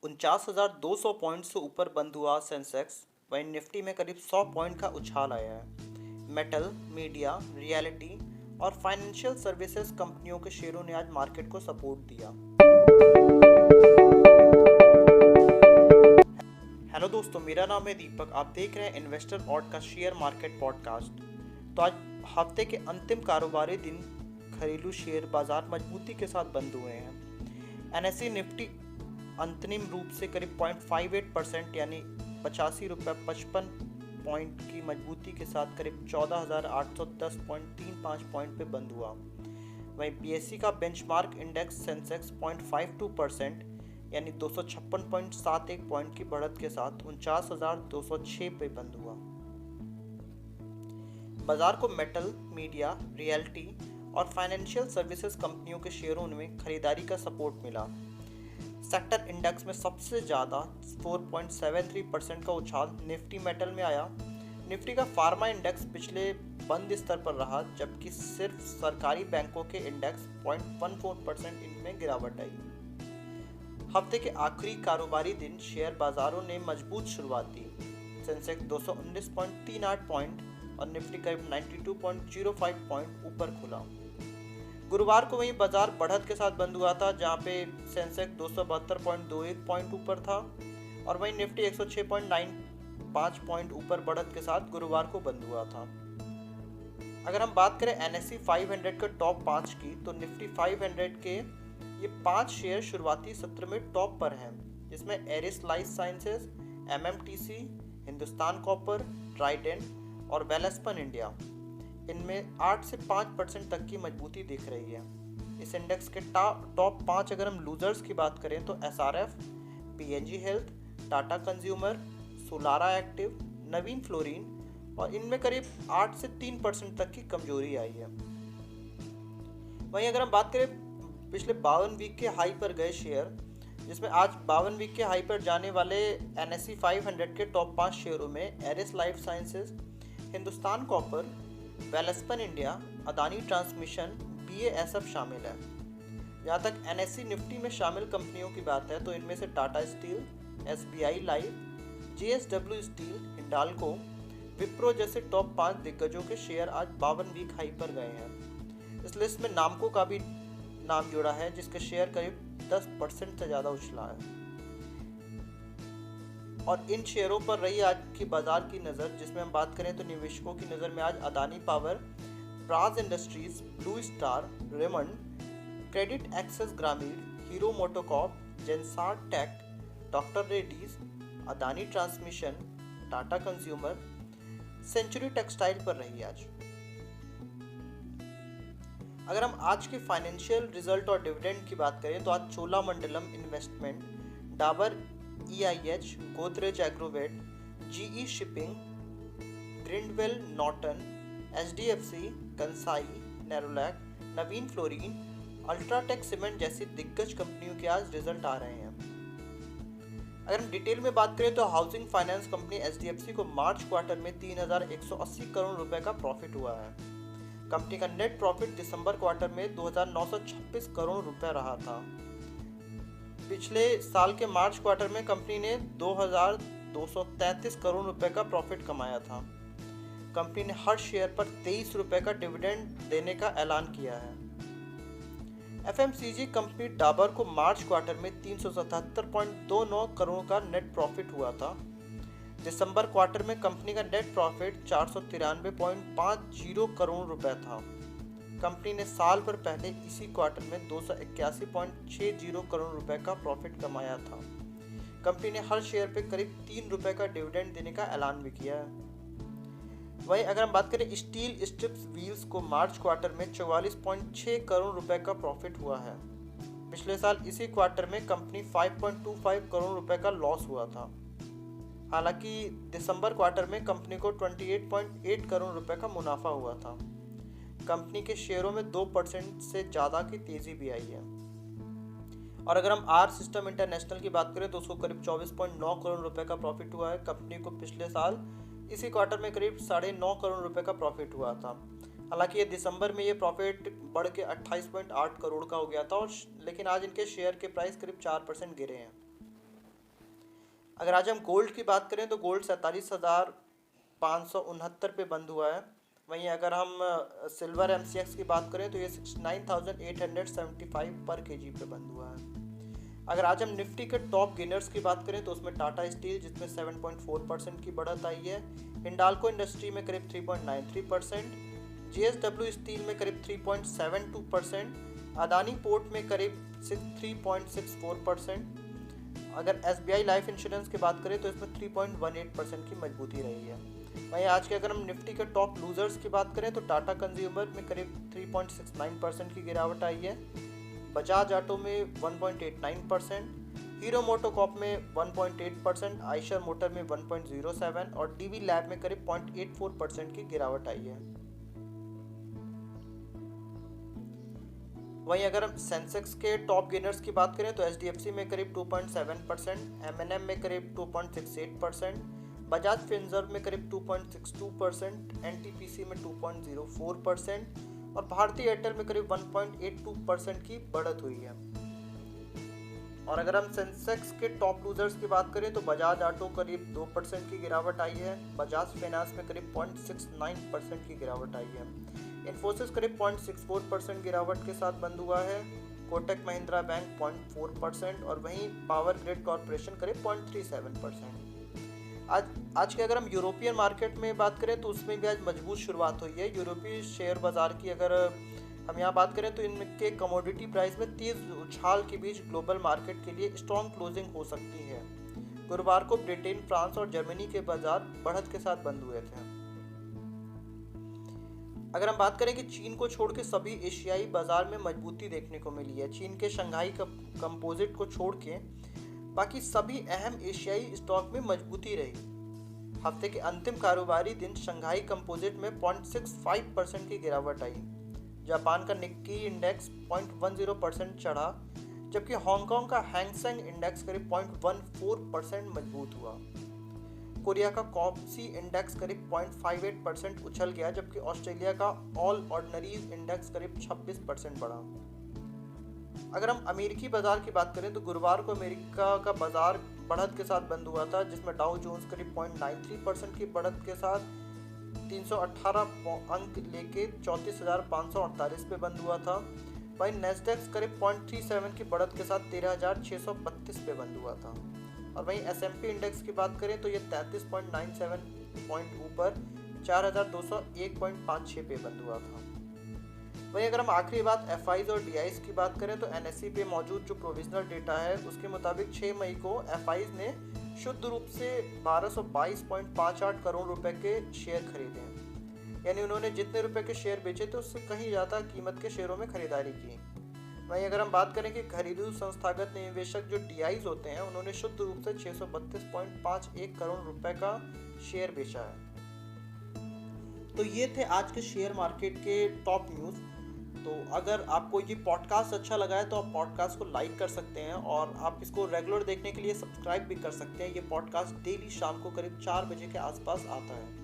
49,200 point से ऊपर बंद हुआ सेंसेक्स। वहीं निफ्टी में करीब 100 पॉइंट का उछाल आया है। मेटल, मीडिया, रियलिटी और फाइनेंशियल सर्विसेज कंपनियों के शेयरों ने आज मार्केट को सपोर्ट दिया। हेलो दोस्तों, मेरा नाम है दीपक। आप देख रहे हैं इन्वेस्टर ऑड का शेयर मार्केट पॉडकास्ट। तो आज हफ्ते के अंतिम कारोबारी दिन घरेलू शेयर बाजार मजबूती के साथ बंद हुए हैं। एनएसई निफ्टी अंतरिम रूप से करीब 0.58% यानी 85.55 पॉइंट की मजबूती के साथ करीब 14,810.35 पॉइंट पे बंद हुआ। वहीं बीएसई का बेंचमार्क इंडेक्स सेंसेक्स 0.52% यानी 256.71 पॉइंट की बढ़त के साथ 49,206 पे बंद हुआ। बाजार को मेटल, मीडिया, रियल्टी और फाइनेंशियल सर्विसेज कंपनियों के शेयरों में खरीदारी का सपोर्ट मिला। सेक्टर इंडेक्स में सबसे ज़्यादा 4.73% का उछाल निफ्टी मेटल में आया। निफ्टी का फार्मा इंडेक्स पिछले बंद स्तर पर रहा, जबकि सिर्फ सरकारी बैंकों के इंडेक्स 0.14% इनमें गिरावट आई। हफ्ते के आखिरी कारोबारी दिन शेयर बाजारों ने मजबूत शुरुआत दी। सेंसेक्स 219.38 पॉइंट और निफ्टी करीब 92.05 पॉइंट ऊपर खुला। गुरुवार को वहीं बाजार बढ़त के साथ बंद हुआ था, जहां पे सेंसेक्स 272.21 पॉइंट ऊपर था और वहीं निफ्टी 106.95 पॉइंट ऊपर बढ़त के साथ गुरुवार को बंद हुआ था। अगर हम बात करें एनएसई 500 के टॉप 5 की, तो निफ्टी 500 के ये 5 शेयर शुरुआती सत्र में टॉप पर हैं, जिसमें Eris life sciences, MMTC, Hindustan copper, Trident और वेलस्पन इंडिया। इनमें 8 से 5% तक की मजबूती दिख रही है। इस इंडेक्स के टॉप 5 अगर हम लूजर्स की बात करें तो SRF, PNG Health, Tata Consumer, Solara Active, Navin Fluorine और इनमें करीब 8 से 3% तक की कमजोरी आई है। वहीं अगर हम बात करें पिछले 52 वीक के हाई पर गए शेयर, जिसमें आज 52 वीक के हाई पर जाने वाले एनएसई 500 के टॉप 5 शेयरों में Eris life sciences, Hindustan copper, Welspun India, Adani transmission, BASF शामिल है। जहाँ तक एनएसई निफ्टी में शामिल कंपनियों की बात है तो इनमें से Tata steel, SBI life, JSW steel, Hindalco, Wipro जैसे टॉप 5 दिग्गजों के शेयर आज 52 वीक हाई पर गए हैं। इस लिस्ट में नामको का भी नाम जुड़ा है, जिसके शेयर करीब 10% से ज़्यादा उछला है। और इन शेयरों पर रही आज की बाजार की नज़र, जिसमें हम बात करें तो निवेशकों की नज़र में आज Adani Power, Praj Industries, Blue Star, Raymond, Credit Access Grameen, Hero MotoCorp, Zensar Tech, doctor Reddy's, Adani Transmission, Tata Consumer, Century Textile पर रही आज। अगर हम आज के फाइनेंशियल रिजल्ट और डिविडेंड की बात करें तो आज Cholamandalam Investment, Dabur EIH, Godrej Agrovet, GE Shipping, Grindwell Norton, HDFC, Kansai, Nerolac, Navin Fluorine, UltraTech Cement जैसी दिग्गज कंपनियों के आज रिजल्ट आ रहे हैं। अगर हम डिटेल में बात करें तो हाउसिंग फाइनेंस कंपनी एचडीएफसी को मार्च क्वार्टर में 3,180 करोड़ रुपए का प्रॉफिट हुआ है। कंपनी का नेट प्रॉफिट दिसंबर क्वार्टर में 2,926 करोड़ रुपए रहा था। पिछले साल के मार्च क्वार्टर में कंपनी ने 2,233 करोड़ रुपए का प्रॉफिट कमाया था। कंपनी ने हर शेयर पर 23 रुपए का डिविडेंड देने का ऐलान किया है। एफएमसीजी कंपनी डाबर को मार्च क्वार्टर में 377.29 करोड़ का नेट प्रॉफिट हुआ था। दिसंबर क्वार्टर में कंपनी का नेट प्रॉफिट 493.50 करोड़ रुपए था। कंपनी ने साल भर पहले इसी क्वार्टर में 281.60 करोड़ रुपए का प्रॉफिट कमाया था। कंपनी ने हर शेयर पे करीब 3 रुपए का डिविडेंड देने का ऐलान भी किया है। वहीं अगर हम बात करें स्टील स्ट्रिप्स व्हील्स को मार्च क्वार्टर में 44.6 करोड़ रुपए का प्रॉफिट हुआ है। पिछले साल इसी क्वार्टर में कंपनी 5.25 करोड़ रुपए का लॉस हुआ था। हालांकि दिसंबर क्वार्टर में कंपनी को 28.8 करोड़ रुपए का मुनाफा हुआ था। कंपनी के शेयरों में 2% से ज़्यादा की तेज़ी भी आई है। और अगर हम आर सिस्टम इंटरनेशनल की बात करें तो उसको करीब 24.9 करोड़ रुपए का प्रॉफिट हुआ है। कंपनी को पिछले साल इसी क्वार्टर में करीब 9.5 करोड़ रुपए का प्रॉफिट हुआ था। हालांकि ये दिसंबर में ये प्रॉफिट बढ़ के 28.8 करोड़ का हो गया था, और लेकिन आज इनके शेयर के प्राइस करीब 4% गिरे हैं। अगर आज हम गोल्ड की बात करें तो गोल्ड 47,569 पे बंद हुआ है। वहीं अगर हम सिल्वर MCX की बात करें तो ये 69,875 पर केजी पे बंद हुआ है। अगर आज हम निफ्टी के टॉप गेनर्स की बात करें तो उसमें टाटा स्टील जिसमें 7.4% की बढ़त आई है, हिंडाल्को इंडस्ट्री में करीब 3.93%, JSW स्टील में करीब 3.72%, अदानी पोर्ट में करीब 3.64%। अगर SBI लाइफ इंश्योरेंस की बात करें तो इसमें 3.18% की मजबूती रही है। वहीं आज के अगर हम निफ्टी के टॉप लूजर्स की बात करें तो टाटा कंज्यूमर में करीब 3.69% की गिरावट आई है, बजाज ऑटो में 1.89%, हीरो मोटोकॉर्प में 1.8%, आइशर मोटर में 1.07 और डीवी लैब में करीब 0.84% की गिरावट आई है। वहीं अगर हम सेंसेक्स के टॉप गेनर्स की बात करें तो HDFC में करीब 2.7%, M&M में करीब 2.68%, बजाज फिनसर्व में करीब 2.62%, NTPC में 2.04% और भारतीय एयरटेल में करीब 1.82% की बढ़त हुई है। और अगर हम सेंसेक्स के टॉप लूजर्स की बात करें तो बजाज ऑटो करीब 2% की गिरावट आई है, बजाज फाइनेंस में करीब 0.69% की गिरावट आई है, इन्फोसिस करीब 0.64% गिरावट के साथ बंद हुआ है, कोटक महिंद्रा बैंक 0.4% और वहीं पावर ग्रिड कॉरपोरेशन करीब 0.37%। आज के अगर हम यूरोपियन मार्केट में बात करें तो उसमें भी आज मजबूत शुरुआत हुई है। यूरोपीय शेयर बाजार की अगर हम यहाँ बात करें तो इनके कमोडिटी प्राइस में तेज उछाल के बीच ग्लोबल मार्केट के लिए स्ट्रॉन्ग क्लोजिंग हो सकती है। गुरुवार को ब्रिटेन, फ्रांस और जर्मनी के बाजार बढ़त के साथ बंद हुए थे। अगर हम बात करें कि चीन को छोड़ के सभी एशियाई बाजार में मजबूती देखने को मिली है। चीन के शंघाई कंपोजिट को छोड़ के बाकी सभी अहम एशियाई स्टॉक में मजबूती रही। हफ्ते के अंतिम कारोबारी दिन शंघाई कंपोजिट में 0.65% की गिरावट आई। जापान का निक्की इंडेक्स 0.10% चढ़ा, जबकि हांगकांग का हैंगसेंग इंडेक्स करीब 0.14% मजबूत हुआ। कोरिया का कॉप्सी इंडेक्स करीब 0.58% उछल गया, जबकि ऑस्ट्रेलिया का ऑल ऑर्डिनरीज इंडेक्स करीब 26% बढ़ा। अगर हम अमेरिकी बाजार की बात करें तो गुरुवार को अमेरिका का बाजार बढ़त के साथ बंद हुआ था, जिसमें डाउ जोन्स करीब 0.93% की बढ़त के साथ 318 अंक लेके 34,548 पे बंद हुआ था। वहीं नेस्डेक्स करीब 0.37 की बढ़त के साथ 13,632 पे बंद हुआ था। और वहीं S&P इंडेक्स की बात करें तो ये 33.97 पॉइंट ऊपर 4,201.56 पे बंद हुआ था। वहीं अगर हम आखिरी बात FIs और DIs की बात करें तो NSE पे मौजूद जो प्रोविजनल डेटा है उसके मुताबिक 6 मई को FIs ने शुद्ध रूप से 1222.58 करोड़ रुपए के शेयर खरीदे हैं, यानी उन्होंने जितने रुपए के शेयर बेचे थे उससे कहीं ज़्यादा कीमत के शेयरों में खरीदारी की। वहीं अगर हम बात करें कि घरेलू संस्थागत निवेशक जो DIs होते हैं उन्होंने शुद्ध रूप से 632.51 करोड़ रुपए का शेयर बेचा है। तो ये थे आज के शेयर मार्केट के टॉप न्यूज़। तो अगर आपको ये पॉडकास्ट अच्छा लगा है तो आप पॉडकास्ट को लाइक कर सकते हैं और आप इसको रेगुलर देखने के लिए सब्सक्राइब भी कर सकते हैं। ये पॉडकास्ट डेली शाम को करीब 4 बजे के आसपास आता है।